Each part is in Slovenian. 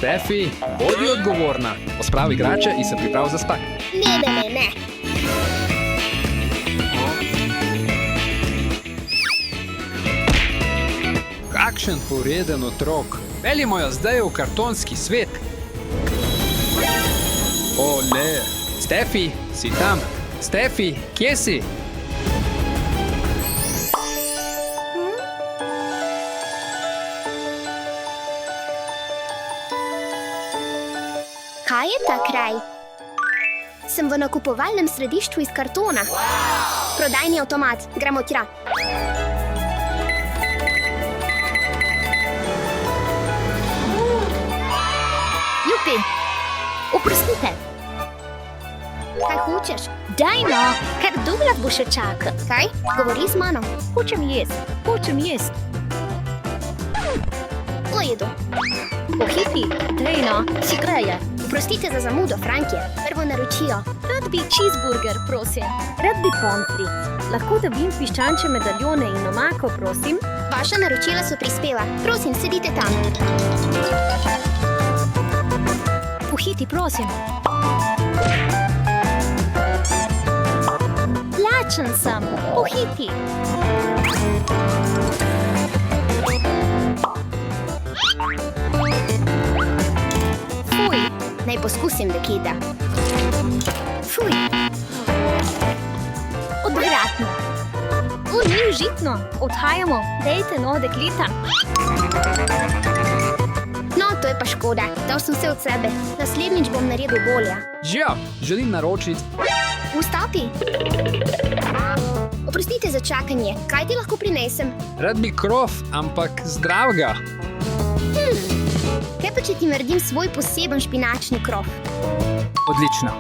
Stefi, bodi odgovorna. Pospravi igrače in se pripravi za spak. Ne. Kakšen poreden otrok. Peljimo jo zdaj v kartonski svet. O, ne. Stefi, si tam? Stefi, kje si? Kaj je ta kraj? Sem v nakupovalnem središču iz kartona. Prodajni avtomat, gremo tja. Jupi, oprostite. Kaj hočeš? Daj no, ker Douglas bo še čakal. Kaj? Govori z mano. Hočem jest. Pojedu. Pohiti, daj no, si greje. Oprostite za zamudo, Frankje. Prvo naročijo. Rad bi cheeseburger, prosim. Rad bi pomfrit. Lahko dobim piščančje medaljone in omako, prosim. Vaša naročila so prispela. Prosim, sedite tam. Pohiti, prosim. Lačen sem, pohiti. Fuj, naj poskusim, da kida. Fuj. Odvratno. Ni užitno. Odhajamo. Dejte no, dekleta. No, to je pa škoda. Dal sem vse od sebe. Naslednjič bom naredil bolje. Žijo, želim naročiti. Vstati. Oprostite za čakanje. Kaj ti lahko prinesem? Rad bi krof, ampak zdravega. Kaj pa, če ti naredim svoj poseben špinačni krof? Odlično.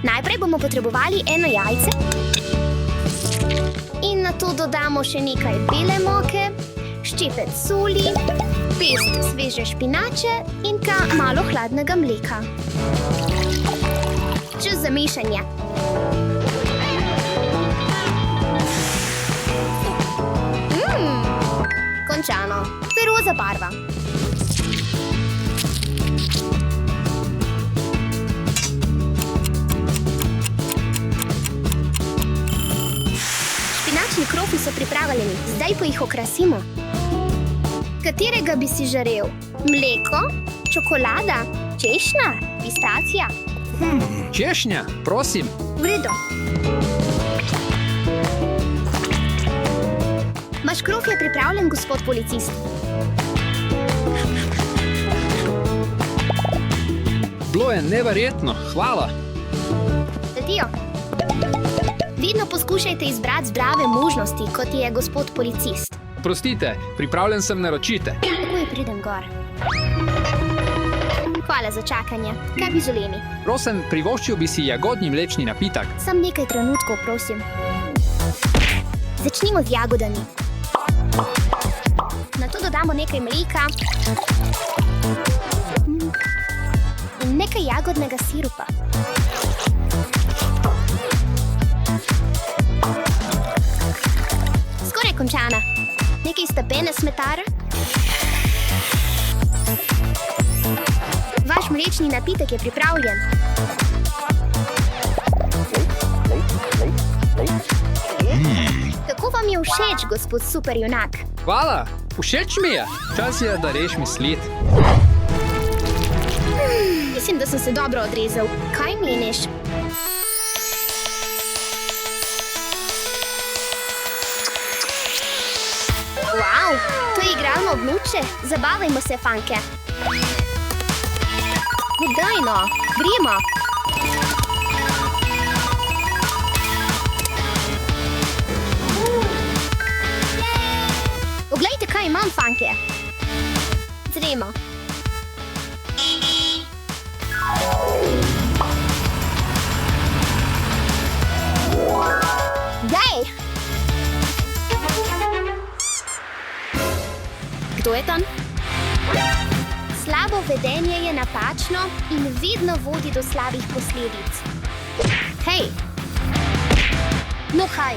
Najprej bomo potrebovali eno jajce. In na to dodamo še nekaj bele moke, ščepec soli, pest sveže špinače in malo hladnega mleka. Čas za mešanje. Končano. To je roza barva. Špinačni krofi so pripravljeni, zdaj pa jih okrasimo. Katerega bi si žarel? Mleko? Čokolada? Češnja? Pistacija? Češnja, prosim. V redu. Vaš krof je pripravljen, gospod policist. Bilo je neverjetno, hvala. Tatijo. Vedno poskušajte izbrati zdrave možnosti, kot je gospod policist. Prostite, pripravljen sem naročite. Takoj pridem gor. Hvala za čakanje. Kaj bi želeli? Prosim, privoščil bi si jagodni mlečni napitek. Sam nekaj trenutkov, prosim. Začnimo z jagodami. Na to dodamo nekaj mleka in nekaj jagodnega sirupa. Skoraj končana. Nekaj stepene smetare. Vaš mlečni napitek je pripravljen. Kako vam je všeč, gospod superjunak? Hvala, všeč mi je. Čas je, da reš mislit. Mislim, da sem se dobro odrezal. Kaj meniš? Wow, to je igralno območje. Zabavajmo se, fanke. Daj no, gremo. Oglejte, kaj imam, fanke. Gremo. Daj! Kdo je tam? Slabo vedenje je napačno in vedno vodi do slabih posledic. Hej! No kaj?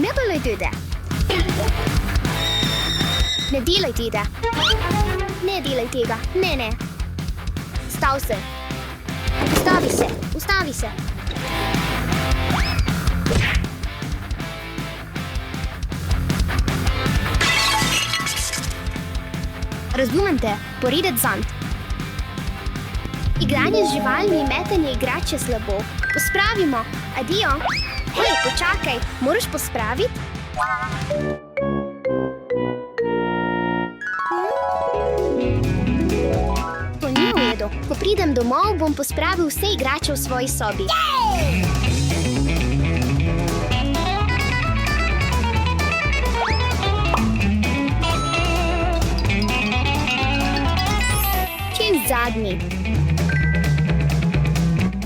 Ne delaj tega. Ne delaj tega. Ne delaj tega. Ne. Stav se. Ustavi se. Ustavi se. Razumem te, poredec zanj. Igranje z živalmi in metanje igrač je slabo. Pospravimo. Adijo. Hej, počakaj, moraš pospraviti? To ni v redu. Ko pridem domov, bom pospravil vse igrače v svoji sobi. Zadnji.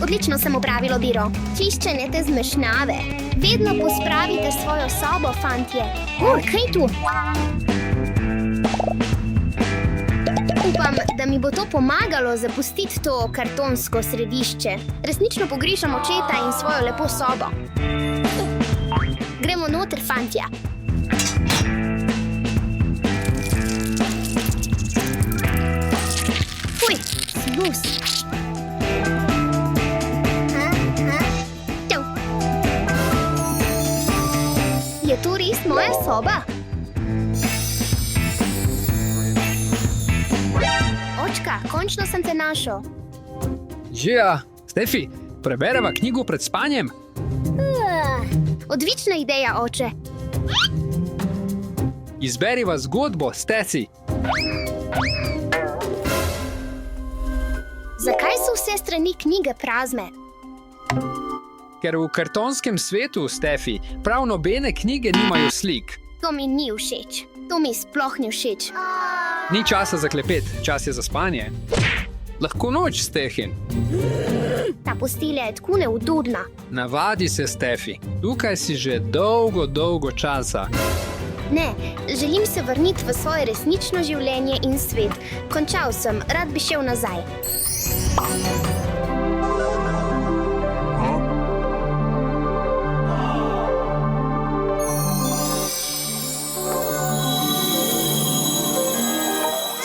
Odlično sem opravilo biro. Čiščenje te zmešnjave. Vedno pospravite svojo sobo, fantje. Kaj tu? Upam, da mi bo to pomagalo zapustiti to kartonsko središče. Resnično pogrešam očeta in svojo lepo sobo. Gremo noter, fantja. Snus. Je to res moja soba? Očka, končno sem te našel. Žija, Stefi, prebereva knjigo pred spanjem? Odlična ideja, oče. Izberiva zgodbo, Steci. Zakaj so vse strani knjige prazne? Ker v kartonskem svetu, Stefi, prav nobene knjige nimajo slik. To mi ni všeč. To mi sploh ni všeč. Ni časa za klepet, čas je za spanje. Lahko noč, Stehin. Ta postelja je tako neudobna. Navadi se, Stefi. Tukaj si že dolgo časa. Ne, želim se vrniti v svoje resnično življenje in svet. Končal sem, rad bi šel nazaj.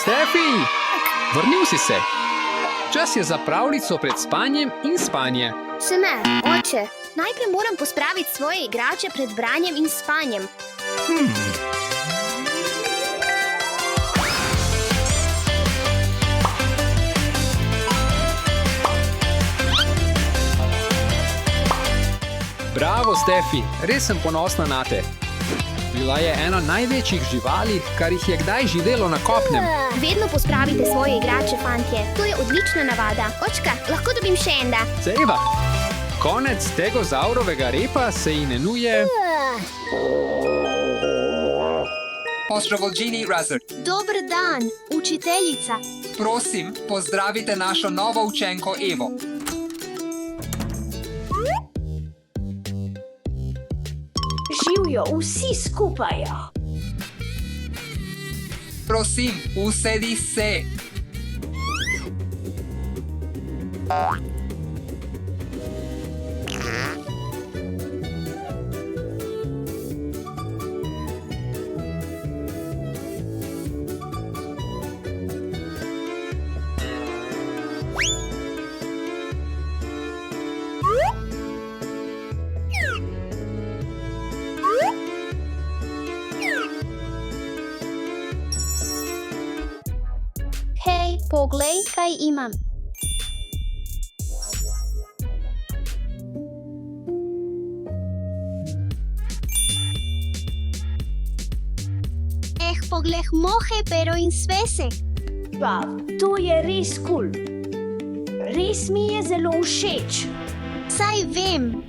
Stefi! Vrnil si se. Čas je za pravljico pred spanjem in spanje. Še ne, oče. Najprej moram pospraviti svoje igrače pred branjem in spanjem. Bravo, Stefi, res sem ponosna na te. Bila je ena največjih živali, kar jih je kdaj živelo na kopnem. Vedno pospravite svoje igrače, fantje. To je odlična navada. Očka, lahko dobim še enda? Sejva, konec tegozaurovega repa se imenuje... Pozdravljeni razred. Dober dan, učiteljica. Prosim, pozdravite našo novo učenko Evo. Živijo vsi skupaj. Prosim, usedi se. Hej, poglej, kaj imam. Poglej, mohe, pero in svesek. To je res kul. Res mi je zelo všeč. Saj vem.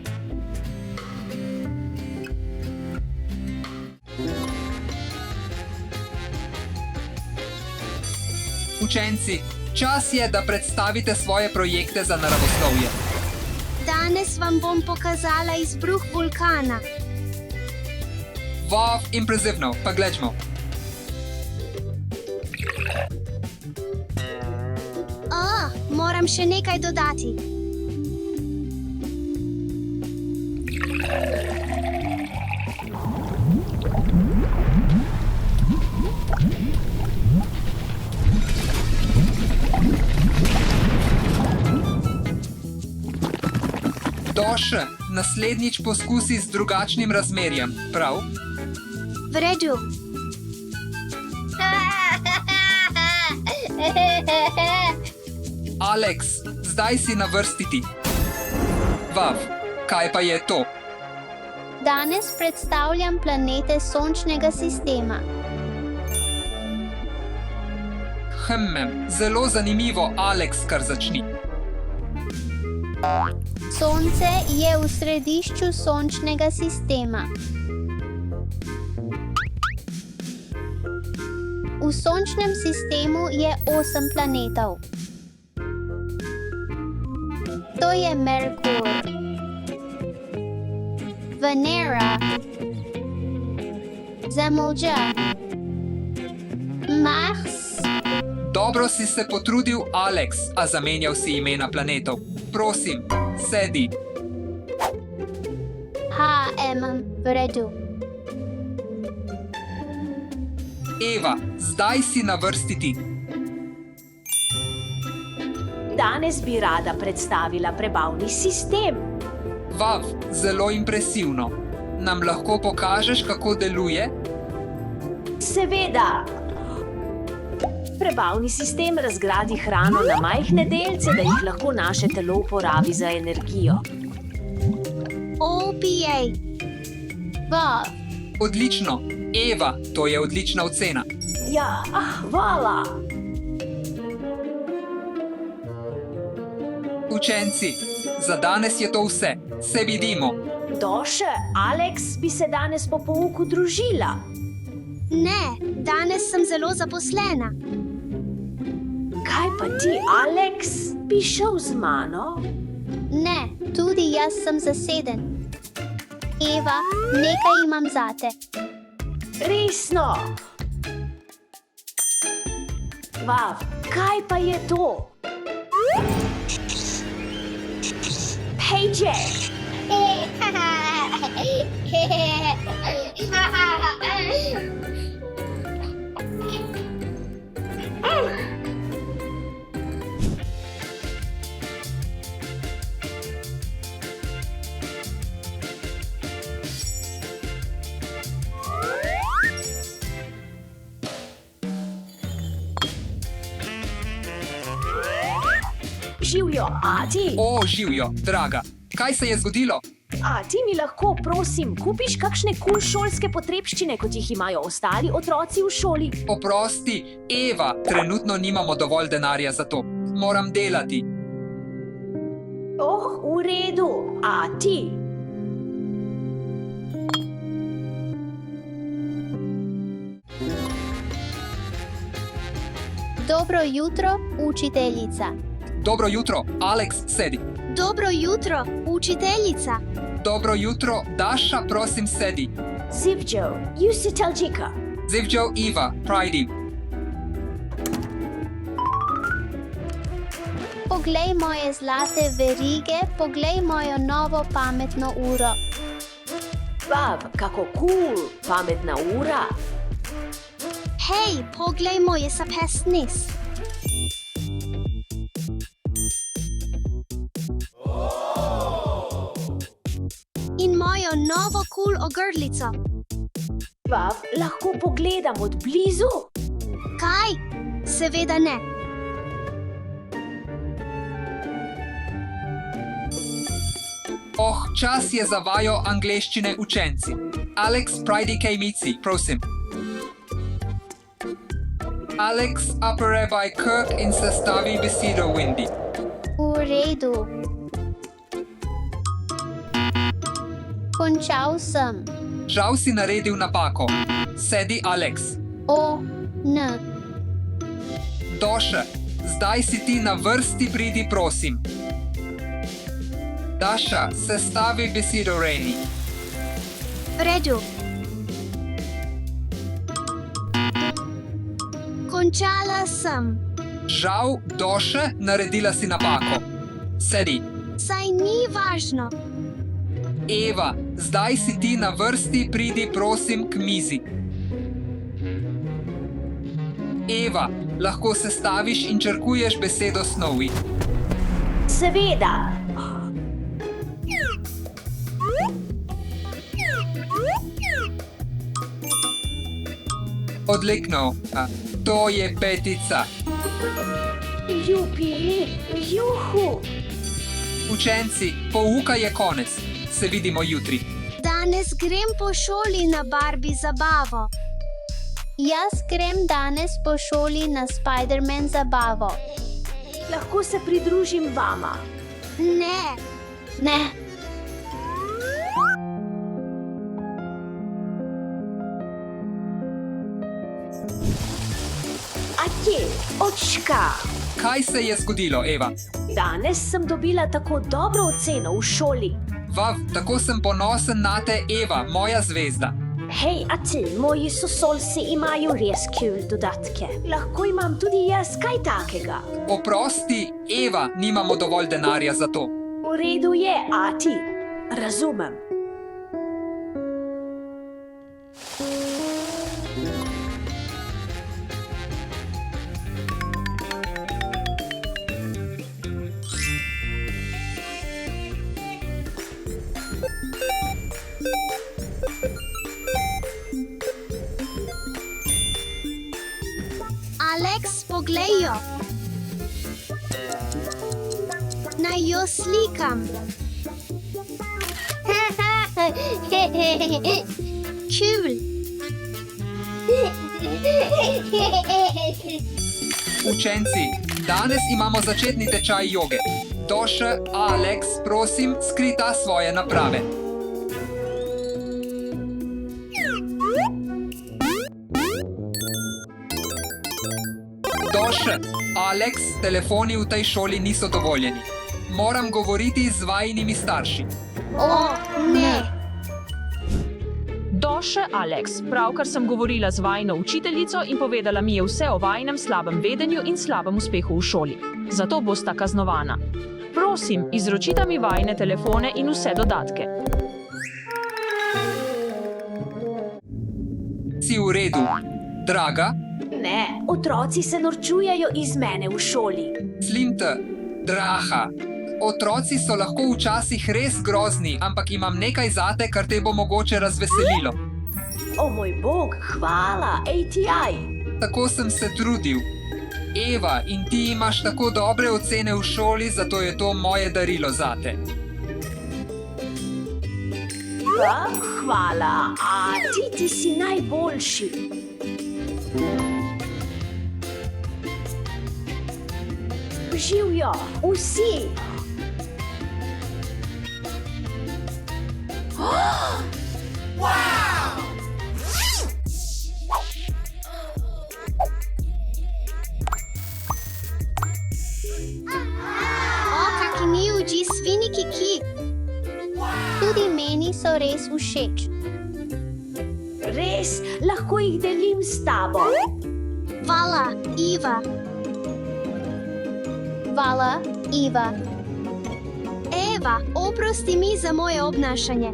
Učenci, čas je, da predstavite svoje projekte za naravoslovje. Danes vam bom pokazala izbruh vulkana. Wow, impresivno, pa gledamo. Moram še nekaj dodati. Doše, naslednjič poskusi z drugačnim razmerjem, prav? V redu. Alex, zdaj si na vrsti ti. Vav, kaj pa je to? Danes predstavljam planete Sončnega sistema. Zelo zanimivo, Alex, kar začni. Sonce je v središču Sončnega sistema. V Sončnem sistemu je 8 planetov. To je Merkur, Venera, Zemlja, Mars. Dobro si se potrudil, Alex, a zamenjal si imena planetov. Prosim, sedi. V redu. Eva, zdaj si na vrsti ti. Danes bi rada predstavila prebavni sistem. Vav, zelo impresivno. Nam lahko pokažeš, kako deluje? Seveda. Prebavni sistem razgradi hrano na majhne delce, da jih lahko naše telo uporabi za energijo. OPA. Odlično. Eva, to je odlična ocena. Ja, hvala. Učenci, za danes je to vse. Se vidimo. Doše, Alex bi se danes po pouku družila. Ne, danes sem zelo zaposlena. Kaj pa ti, Alex, bi šel z mano? Ne, tudi jaz sem zaseden. Eva, nekaj imam zate. Resno? Vav, kaj pa je to? Hej, Jack! Živjo, Ati! O, živjo, draga. Kaj se je zgodilo? A ti mi lahko, prosim, kupiš kakšne kul šolske potrebščine, kot jih imajo ostali otroci v šoli? Oprosti, Eva, trenutno nimamo dovolj denarja za to. Moram delati. Oh, v redu. A ti? Dobro jutro, učiteljica. Dobro jutro, Alex, sedi. Dobro jutro, učiteljica. Dobro jutro, Daša, prosim, sedi. Zivjo, Jusitelđika. Zivjo, Eva, pridi. Poglej moje zlate verige, poglej mojo novo pametno uro. Vav, kako kul, pametna ura. Hej, poglej moje zapestnis. In mojo novo kul ogrlico. Vav, lahko pogledam od blizu? Kaj? Seveda ne. Oh, čas je za vajo angleščine, učenci. Alex, pridi kaj mici, prosim. Alex, uporabi Kirk in sestavi besedo Windy. V redu. Končal sem. Žal si naredil napako. Sedi, Alex. O, N. Doše, zdaj si ti na vrsti, pridi, prosim. Daša, sestavi besedo Rainy. V redu. Končala sem. Žal, Doše, naredila si napako. Sedi. Saj ni važno. Eva, zdaj si ti na vrsti, pridi, prosim, k mizi. Eva, lahko sestaviš in črkuješ besedo Snowy. Seveda. Odlično. To je 5. Jupi, juhu. Učenci, pouka je konec. Se vidimo jutri. Danes grem po šoli na Barbie zabavo. Jaz grem danes po šoli na Spider-Man zabavo. Lahko se pridružim vama. Ne. Atje, očka. Kaj se je zgodilo, Eva? Danes sem dobila tako dobro oceno v šoli. Vav, tako sem ponosen na te, Eva, moja zvezda. Hej, a ti, moji sošolci imajo res kul dodatke. Lahko imam tudi jaz kaj takega. Oprosti, Eva, nimamo dovolj denarja za to. V redu je, a ti. Razumem. Alex, poglej jo. Naj jo slikam. Kul. Učenci, danes imamo začetni tečaj joge. Toša, Alex, prosim, skrita svoje naprave. Toša, Alex, telefoni v tej šoli niso dovoljeni. Moram govoriti z vajinimi starši. O, ne. Doše, Alex, pravkar sem govorila z vajino učiteljico in povedala mi je vse o vajinem slabem vedenju in slabem uspehu v šoli. Zato bosta kaznovana. Prosim, izročita mi vajine telefone in vse dodatke. Si v redu, draga? Ne, otroci se norčujejo iz mene v šoli. Slinte, draha. Otroci so lahko včasih res grozni, ampak imam nekaj zate, kar te bo mogoče razveselilo. O moj bog, hvala, ATI. Tako sem se trudil. Eva, in ti imaš tako dobre ocene v šoli, zato je to moje darilo zate. Hvala, a ti si najboljši. Živijo, vsi. Kakšni sviniki ki. Tudi meni so res všeč. Res, lahko jih delim s tabo. Hvala, Iva. Hvala, Iva. Eva, oprosti mi za moje obnašanje.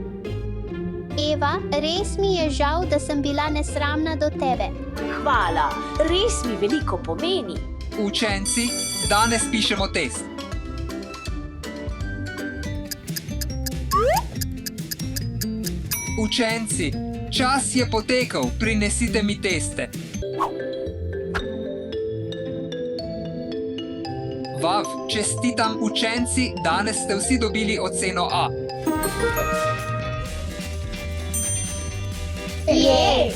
Eva, res mi je žal, da sem bila nesramna do tebe. Hvala, res mi veliko pomeni. Učenci, danes pišemo test. Učenci, čas je potekel, prinesite mi teste. Vav, čestitam učenci, danes ste vsi dobili oceno A. Je!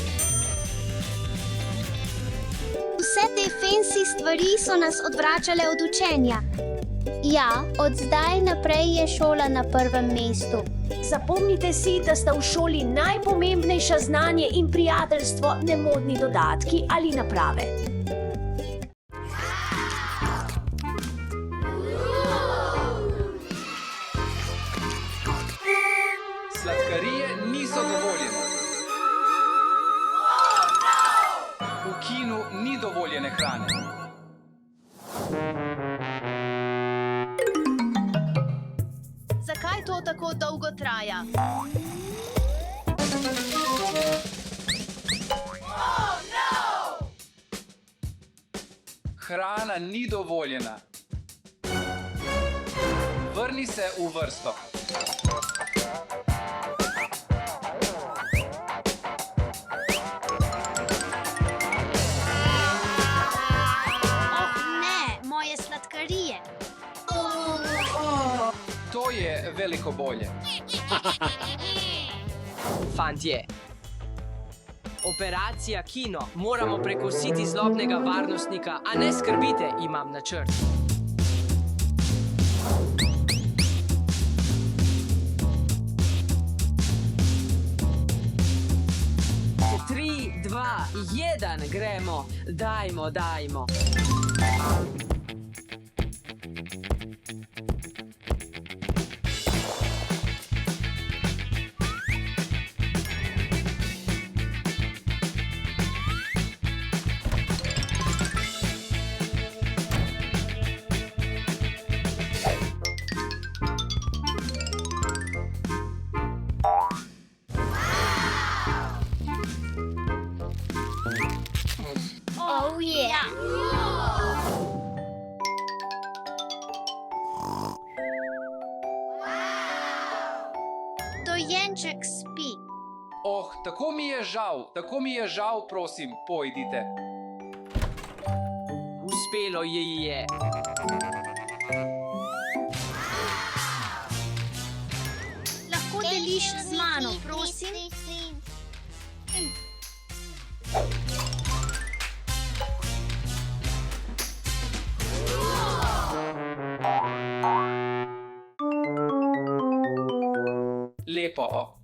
Vse te fancy stvari so nas odvračale od učenja. Ja, od zdaj naprej je šola na prvem mestu. Zapomnite si, da sta v šoli najpomembnejša znanje in prijateljstvo, ne modni dodatki ali naprave. Sladkarije niso dovoljene. V kinu ni dovoljene hrane. Zakaj to tako dolgo traja? Hrana ni dovoljena. Vrni se v vrsto. To je veliko bolje. Fantje. Operacija Kino. Moramo prekositi zlobnega varnostnika, a ne skrbite, imam načrt. Tri, dva, jedan, gremo. Dajmo. Oh yeah. Dojenček spi. Oh, tako mi je žal, prosim, pojdite. Uspelo ji je. Lahko deliš z mano, prosim? Lepo.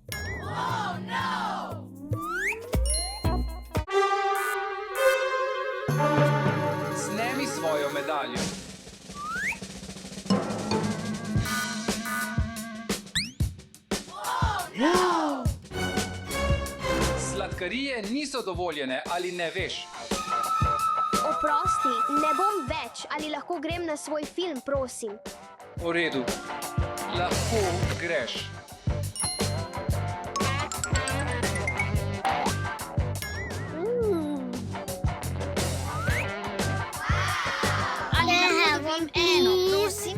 Snemi svojo medaljo. Sladkarije niso dovoljene, ali ne veš? Oprosti, ne bom več. Ali lahko grem na svoj film, prosim? V redu. Lahko greš. Ali lahko dobim eno, prosim?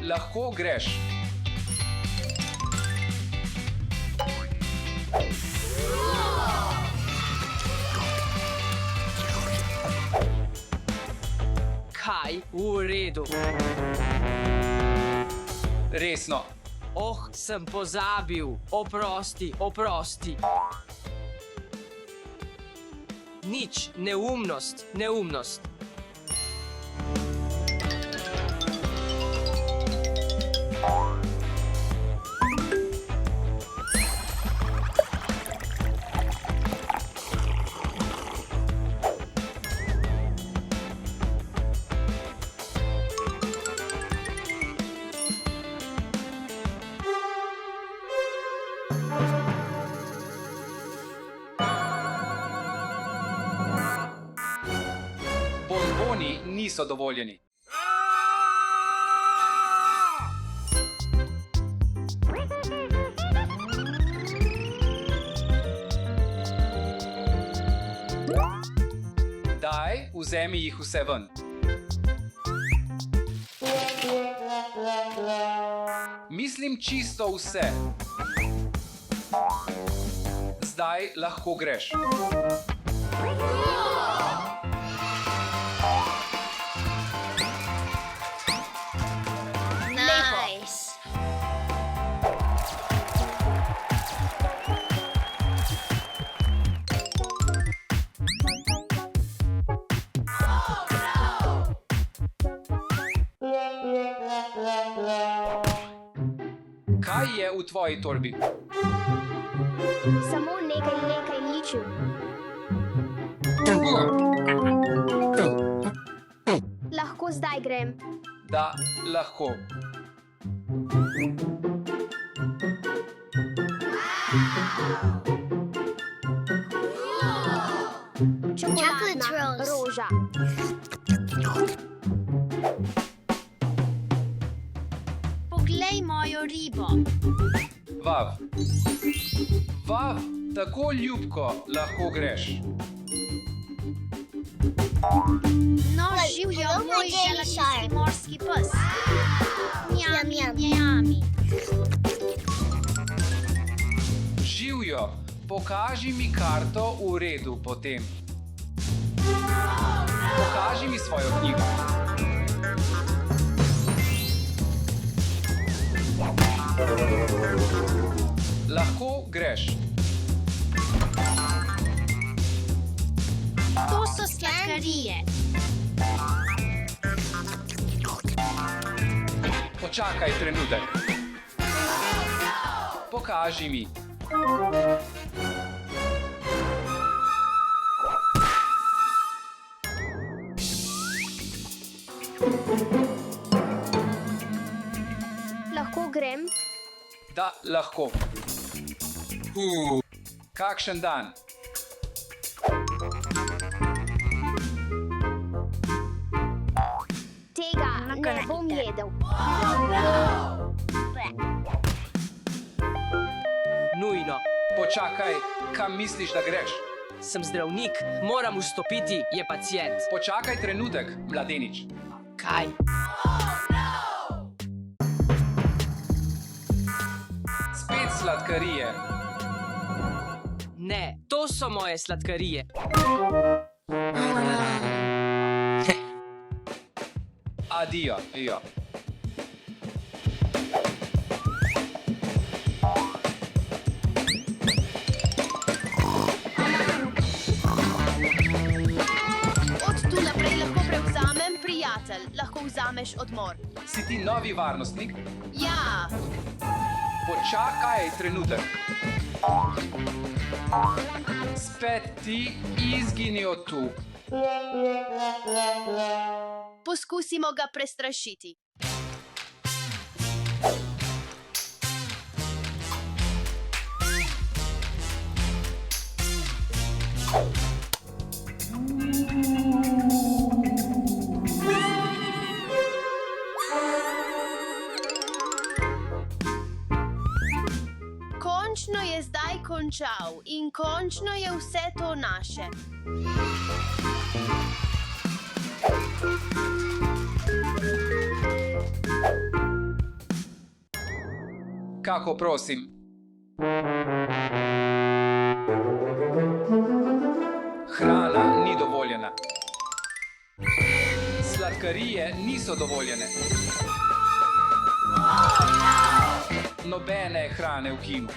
Lahko greš. Kaj? V redu. Resno. Oh, sem pozabil. Oprosti. Nič, neumnost. Bonboni niso dovoljeni. Daj, vzemi jih vse ven. Mislim čisto vse. Zdaj lahko greš. Nice. Kaj je v tvoji torbi? Samo nekaj ličil. Lahko zdaj grem. Da, lahko. Čokoladna roža. Poglej mojo ribo. Vav, tako ljubko lahko greš. No, živijo moj želatinski morski pes. Njami. Pokaži mi karto v redu potem. Pokaži mi svojo knjigo. Lahko greš. To so sladkarije. Počakaj trenutek. Pokaži mi. Lahko grem? Da, lahko. Kakšen dan? Tega ne bom jedel. Nujno. Počakaj, kam misliš, da greš? Sem zdravnik, moram vstopiti, je pacient. Počakaj trenutek, mladenič. Kaj? Spet sladkarije. Ne, to so moje sladkarije. Adijo, jo. Od tu naprej lahko prevzamem, prijatelj. Lahko vzameš odmor. Si ti novi varnostnik? Ja, Počakaj trenutek. Spet ti izgini od tu. poskusimo ga prestrašiti. Končno je zdaj končal in končno je vse to naše. Kako prosim? Hrana ni dovoljena. Sladkarije niso dovoljene. Nobene hrane v kinu.